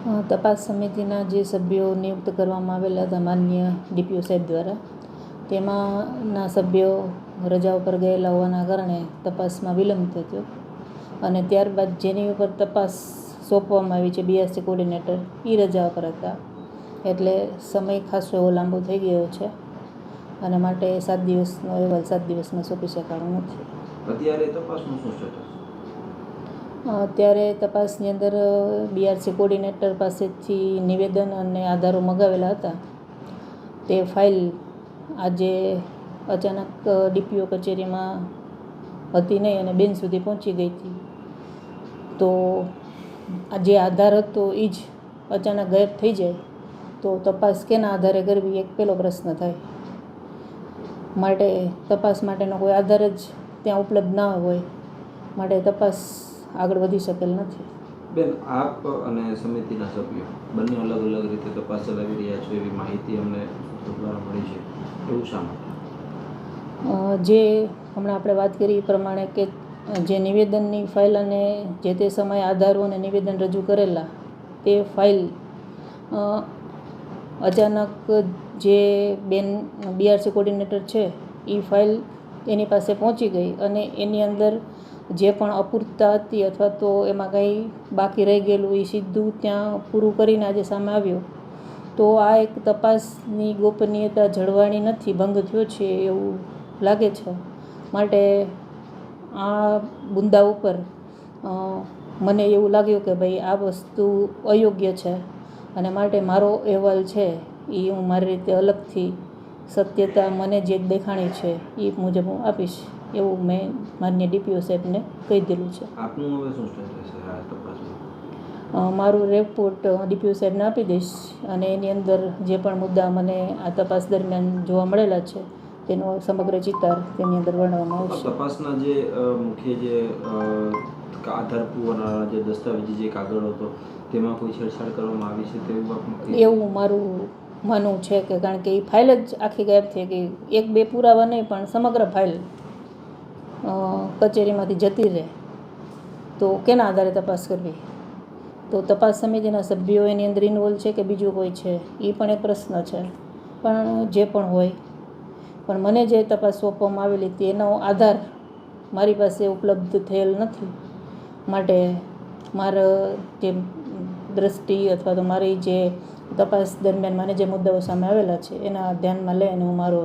તપાસ સમિતિના જે સભ્યો નિયુક્ત કરવામાં આવેલા હતા માનનીય ડીપીઓ સાહેબ દ્વારા, તેમાંના સભ્યો રજા ઉપર ગયેલા હોવાના કારણે તપાસમાં વિલંબ થયો અને ત્યારબાદ જેની ઉપર તપાસ સોંપવામાં આવી છે બીઆરસી કોર્ડિનેટર, એ રજા પર હતા. એટલે સમય ખાસો એવો લાંબો થઈ ગયો છે અને માટે 7 દિવસનો અહેવાલ 7 દિવસમાં સોંપી શકાતો નથી. અત્યારે તપાસનું શું સ્ટેટસ? અત્યારે તપાસની અંદર બીઆરસી કોર્ડિનેટર પાસેથી નિવેદન અને આધારો મગાવેલા હતા. તે ફાઇલ આજે અચાનક ડીપીઓ કચેરીમાં હતી નહીં અને બેન સુધી પહોંચી ગઈ હતી. તો આ જે આધાર હતો એ જ અચાનક ગાયબ થઈ જાય તો તપાસ કેના આધારે કરવી, એક પહેલો પ્રશ્ન થાય. માટે તપાસ માટેનો કોઈ આધાર જ ત્યાં ઉપલબ્ધ ના હોય માટે તપાસ આગળ વધી શકેલ નથી. બેન, આપ અને સમિતિના સભ્યો બંને અલગ અલગ રીતે તપાસ ચલાવી રહ્યા છો એવી માહિતી અમને દ્વારા મળી છે. એવું શા માટે? જે હમણાં આપણે વાત કરી એ પ્રમાણે કે જે નિવેદનની ફાઇલ અને જે તે સમયે આધારો અને નિવેદન રજૂ કરેલા તે ફાઇલ અચાનક જે બેન બીઆરસી કોર્ડિનેટર છે એ ફાઇલ એની પાસે પહોંચી ગઈ અને એની અંદર જે પણ અપૂરતા હતી અથવા તો એમાં કંઈ બાકી રહી ગયેલું એ સીધું ત્યાં પૂરું કરીને આજે સામે આવ્યું. તો આ એક તપાસની ગોપનીયતા જળવાણી નથી, ભંગ થયો છે એવું લાગે છે. માટે આ મુદ્દા ઉપર મને એવું લાગ્યું કે ભાઈ આ વસ્તુ અયોગ્ય છે અને માટે મારો અહેવાલ છે એ હું મારી રીતે અલગથી સત્યતા મને જે દેખાણી છે એ મુજબ હું આપીશ એવું મેં માન્ય ડીપીઓ સાહેબને કહી દીધું છે. આપનું હવે શું સ્ટેટસ છે આ તપાસનું? મારું રિપોર્ટ ડીપીઓ સાહેબને આપી દઈશ અને એની અંદર જે પણ મુદ્દા મને આ તપાસ દરમિયાન જોવા મળેલા છે તેનો સમગ્ર ચિતાર તેની અંદર વર્ણવવામાં આવશે. તપાસના જે મુખ્ય જે આધાર પુરાવાના જે દસ્તાવેજી જે કાગળ હતો તેમાં કોઈ છેડછાડ કરવામાં આવી છે તેવું એવું મારું માનવું છે કે કારણ કે એ ફાઇલ જ આખી ગાયબ થઈ ગઈ. 1-2 પુરાવા નહીં પણ સમગ્ર ફાઇલ કચેરીમાંથી જતી રહે તો કેના આધારે તપાસ કરવી? તો તપાસ સમિતિના સભ્યો એની અંદર ઇન્વોલ્વ છે કે બીજું કોઈ છે એ પણ એક પ્રશ્ન છે. પણ જે પણ હોય, પણ મને જે તપાસ સોંપવામાં આવેલી હતી એનો આધાર મારી પાસે ઉપલબ્ધ થયેલ નથી. માટે મારા જે દ્રષ્ટિ અથવા તો મારી જે તપાસ દરમિયાન મને જે મુદ્દાઓ સામે આવેલા છે એના ધ્યાનમાં લઈને હું મારો